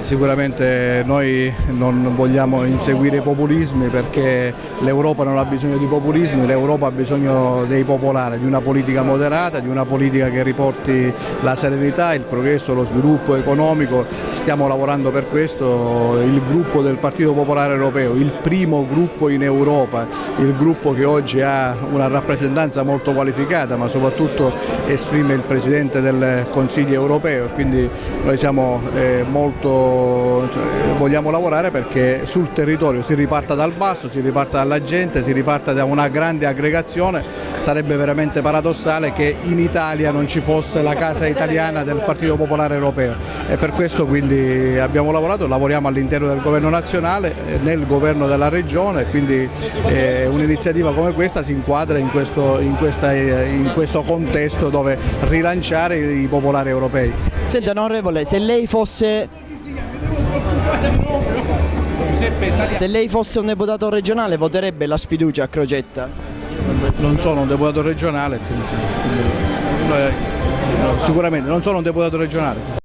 Sicuramente noi non vogliamo inseguire i populismi, perché l'Europa non ha bisogno di populismi, l'Europa ha bisogno dei popolari, di una politica moderata, di una politica che riporti la serenità, il progresso, lo sviluppo economico. Stiamo lavorando per questo. Il gruppo del Partito Popolare Europeo, il primo gruppo in Europa, il gruppo che oggi ha una rappresentanza molto qualificata, ma soprattutto esprime il Presidente del Consiglio europeo, quindi noi siamo vogliamo lavorare perché sul territorio si riparta dal basso, si riparta dalla gente, si riparta da una grande aggregazione. Sarebbe veramente paradossale che in Italia non ci fosse la casa italiana del Partito Popolare Europeo, e per questo quindi abbiamo lavorato, lavoriamo all'interno del governo nazionale, nel governo della regione, quindi un'iniziativa come questa si inquadra in questo contesto dove rilanciare i popolari europei. Senta, onorevole, se lei fosse un deputato regionale voterebbe la sfiducia a Crocetta? Non sono un deputato regionale, quindi sicuramente non sono un deputato regionale.